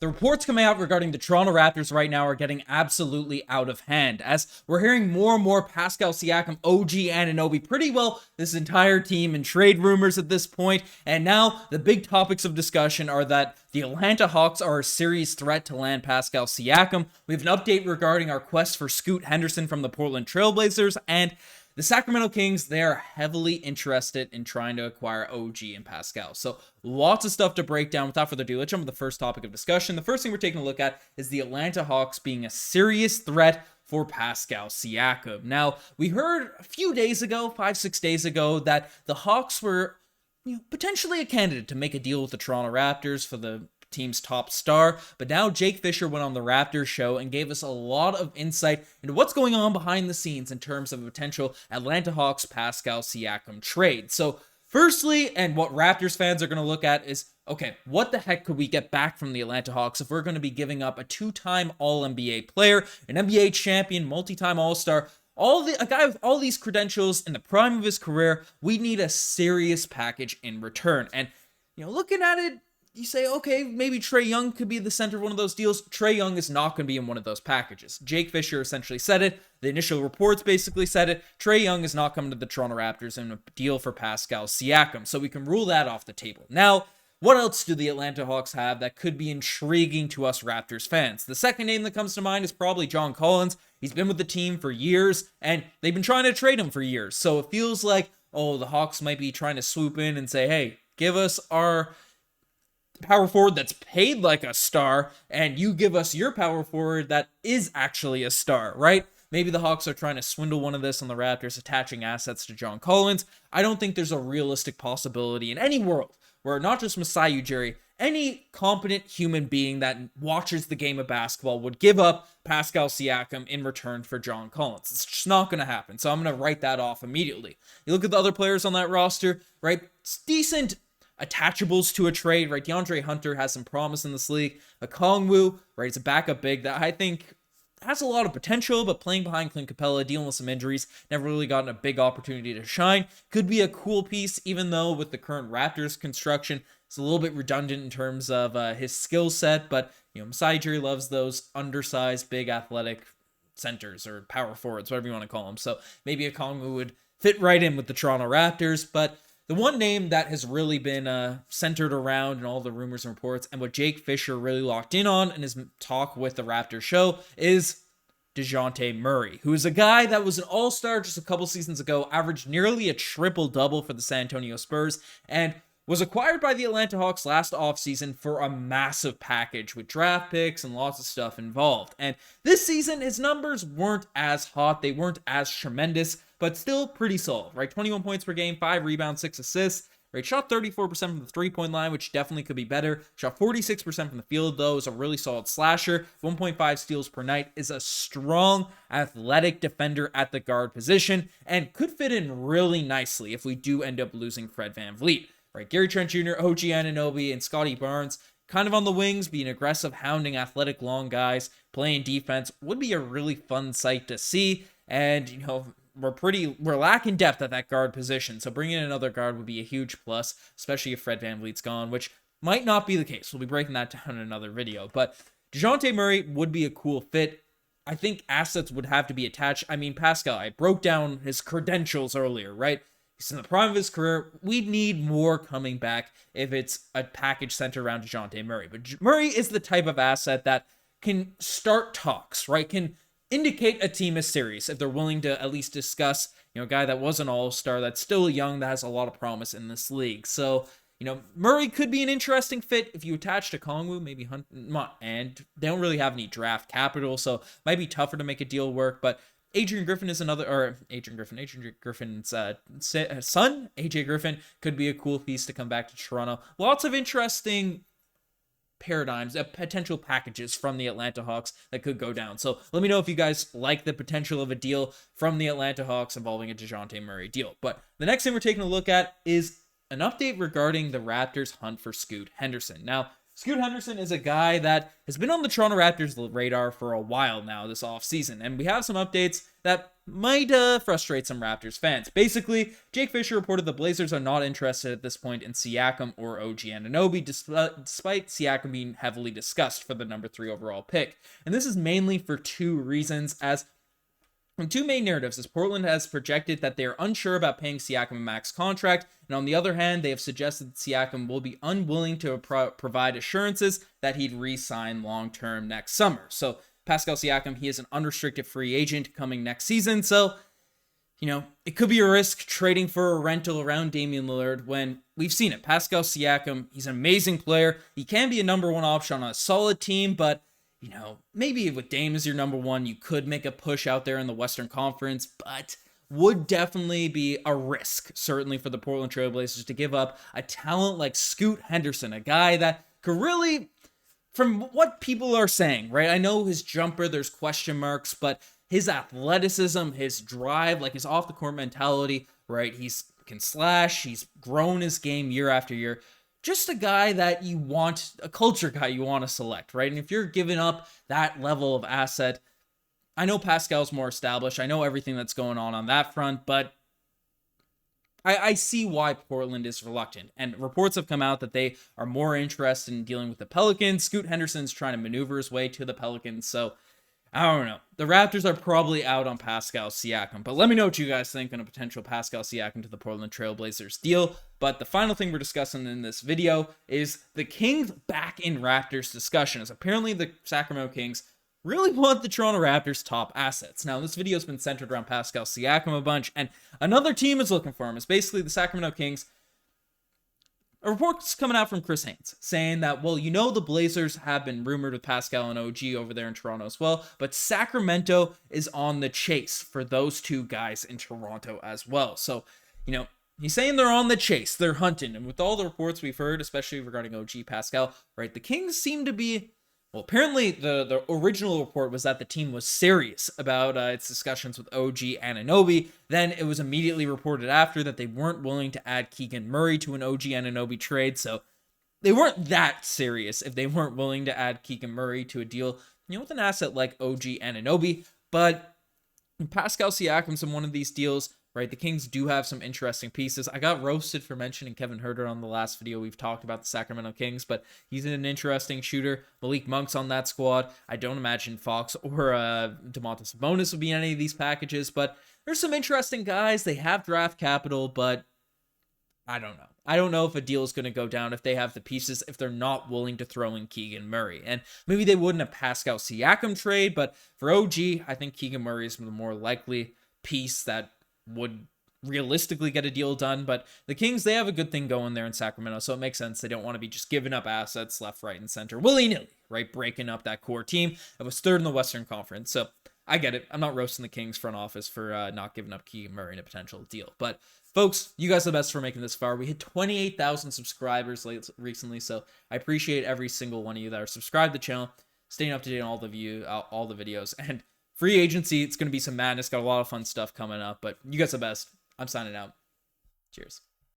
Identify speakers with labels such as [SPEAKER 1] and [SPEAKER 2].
[SPEAKER 1] The reports coming out regarding the Toronto Raptors right now are getting absolutely out of hand, as we're hearing more and more Pascal Siakam, OG Anunoby, pretty well this entire team in trade rumors at this point. And now the big topics of discussion are that the Atlanta Hawks are a serious threat to land Pascal Siakam. We have an update regarding our quest for Scoot Henderson from the Portland Trailblazers, and the Sacramento Kings, they are heavily interested in trying to acquire OG and Pascal. So lots of stuff to break down. Without further ado, let's jump to the first topic of discussion. The first thing we're taking a look at is the Atlanta Hawks being a serious threat for Pascal Siakam. Now, we heard a few days ago, 5-6 days ago, that the Hawks were potentially a candidate to make a deal with the Toronto Raptors for the team's top star, but now Jake Fisher went on the Raptors show and gave us a lot of insight into what's going on behind the scenes in terms of a potential Atlanta Hawks Pascal Siakam trade. So firstly, and what Raptors fans are going to look at is, okay, what the heck could we get back from the Atlanta Hawks if we're going to be giving up a two-time All-NBA player, an NBA champion, multi-time All-Star, a guy with all these credentials in the prime of his career? We need a serious package in return. And looking at it, you say, okay, maybe Trae Young could be the center of one of those deals. Trae Young is not going to be in one of those packages. Jake Fisher essentially said it. The initial reports basically said it. Trae Young is not coming to the Toronto Raptors in a deal for Pascal Siakam. So we can rule that off the table. Now, what else do the Atlanta Hawks have that could be intriguing to us Raptors fans? The second name that comes to mind is probably John Collins. He's been with the team for years, and they've been trying to trade him for years. So it feels like, the Hawks might be trying to swoop in and say, hey, give us our power forward that's paid like a star, and you give us your power forward that is actually a star, right? Maybe the Hawks are trying to swindle one of this on the Raptors, attaching assets to John Collins. I don't think there's a realistic possibility in any world where not just Masai Ujiri, any competent human being that watches the game of basketball would give up Pascal Siakam in return for John Collins. It's just not going to happen. So I'm going to write that off immediately. You look at the other players on that roster, right? It's decent attachables to a trade, right? DeAndre Hunter has some promise in this league. Okongwu, right? It's a backup big that I think has a lot of potential, but playing behind Clint Capella, dealing with some injuries, never really gotten a big opportunity to shine. Could be a cool piece, even though with the current Raptors construction, it's a little bit redundant in terms of his skill set, but Masai Ujiri loves those undersized, big athletic centers or power forwards, whatever you want to call them. So maybe Okongwu would fit right in with the Toronto Raptors, but the one name that has really been centered around in all the rumors and reports, and what Jake Fisher really locked in on in his talk with the Raptors show, is DeJounte Murray, who is a guy that was an all-star just a couple seasons ago, averaged nearly a triple-double for the San Antonio Spurs, and was acquired by the Atlanta Hawks last offseason for a massive package with draft picks and lots of stuff involved. And this season, his numbers weren't as hot, they weren't as tremendous, but still pretty solid, right? 21 points per game, 5 rebounds, 6 assists, right? Shot 34% from the three-point line, which definitely could be better. Shot 46% from the field, though, is a really solid slasher. 1.5 steals per night, is a strong, athletic defender at the guard position, and could fit in really nicely if we do end up losing Fred VanVleet, right? Gary Trent Jr., OG Anunoby, and Scotty Barnes, kind of on the wings, being aggressive, hounding athletic long guys, playing defense, would be a really fun sight to see. And, we're lacking depth at that guard position, so bringing in another guard would be a huge plus, especially if Fred VanVleet's gone, which might not be the case. We'll be breaking that down in another video, but DeJounte Murray would be a cool fit. I think assets would have to be attached. I mean, Pascal, I broke down his credentials earlier, right? He's in the prime of his career. We need more coming back if it's a package centered around DeJounte Murray. But Murray is the type of asset that can start talks, right? Can indicate a team is serious if they're willing to at least discuss, a guy that was an all-star that's still young, that has a lot of promise in this league. So, Murray could be an interesting fit if you attach to Kongwu, maybe Hunt, and they don't really have any draft capital, so it might be tougher to make a deal work, but Adrian Griffin's son, AJ Griffin, could be a cool piece to come back to Toronto. Lots of interesting paradigms, potential packages from the Atlanta Hawks that could go down. So let me know if you guys like the potential of a deal from the Atlanta Hawks involving a DeJounte Murray deal. But the next thing we're taking a look at is an update regarding the Raptors' hunt for Scoot Henderson. Now, Scoot Henderson is a guy that has been on the Toronto Raptors radar for a while now this offseason, and we have some updates that might frustrate some Raptors fans. Basically, Jake Fisher reported the Blazers are not interested at this point in Siakam or OG Anunoby, despite Siakam being heavily discussed for the number 3 overall pick. And this is mainly for 2 reasons, as two main narratives is Portland has projected that they are unsure about paying Siakam a max contract, and on the other hand, they have suggested that Siakam will be unwilling to provide assurances that he'd re-sign long-term next summer. So Pascal Siakam, he is an unrestricted free agent coming next season, so it could be a risk trading for a rental around Damian Lillard when we've seen it. Pascal Siakam, he's an amazing player. He can be a number 1 option on a solid team, but maybe with Dame as your number 1, you could make a push out there in the Western Conference, but would definitely be a risk, certainly for the Portland Trailblazers, to give up a talent like Scoot Henderson, a guy that could really, from what people are saying, right? I know his jumper, there's question marks, but his athleticism, his drive, like his off-the-court mentality, right? He's can slash, he's grown his game year after year. Just a guy that you want, a culture guy you want to select, right? And if you're giving up that level of asset, I know Pascal's more established. I know everything that's going on that front, but I see why Portland is reluctant. And reports have come out that they are more interested in dealing with the Pelicans. Scoot Henderson's trying to maneuver his way to the Pelicans, so I don't know. The Raptors are probably out on Pascal Siakam, but let me know what you guys think on a potential Pascal Siakam to the Portland Trailblazers deal. But the final thing we're discussing in this video is the Kings back in Raptors discussion, as apparently the Sacramento Kings really want the Toronto Raptors' top assets. Now, this video has been centered around Pascal Siakam a bunch, and another team is looking for him. It's basically the Sacramento Kings. A report's coming out from Chris Haynes saying that, well, the Blazers have been rumored with Pascal and OG over there in Toronto as well, but Sacramento is on the chase for those 2 guys in Toronto as well. So, he's saying they're on the chase, they're hunting, and with all the reports we've heard, especially regarding OG Pascal, right, the Kings seem to be, well, apparently the original report was that the team was serious about its discussions with OG Anunoby. Then it was immediately reported after that they weren't willing to add Keegan Murray to an OG Anunoby trade. So they weren't that serious if they weren't willing to add Keegan Murray to a deal, with an asset like OG Anunoby. But Pascal Siakam's in one of these deals, right? The Kings do have some interesting pieces. I got roasted for mentioning Kevin Huerter on the last video. We've talked about the Sacramento Kings, but he's an interesting shooter. Malik Monk's on that squad. I don't imagine Fox or Domantas Sabonis will be in any of these packages, but there's some interesting guys. They have draft capital, but I don't know. I don't know if a deal is going to go down if they have the pieces, if they're not willing to throw in Keegan Murray. And maybe they wouldn't a Pascal Siakam trade, but for OG, I think Keegan Murray is the more likely piece that would realistically get a deal done. But the Kings, they have a good thing going there in Sacramento, so it makes sense. They don't want to be just giving up assets left, right, and center willy-nilly, right? Breaking up that core team that was 3rd in the Western Conference. So I get it. I'm not roasting the Kings front office for not giving up Keegan Murray in a potential deal. But folks, you guys are the best for making this far. We hit 28,000 subscribers recently, so I appreciate every single one of you that are subscribed to the channel, staying up to date on all the videos, and free agency, it's going to be some madness. Got a lot of fun stuff coming up, but you guys are the best. I'm signing out. Cheers.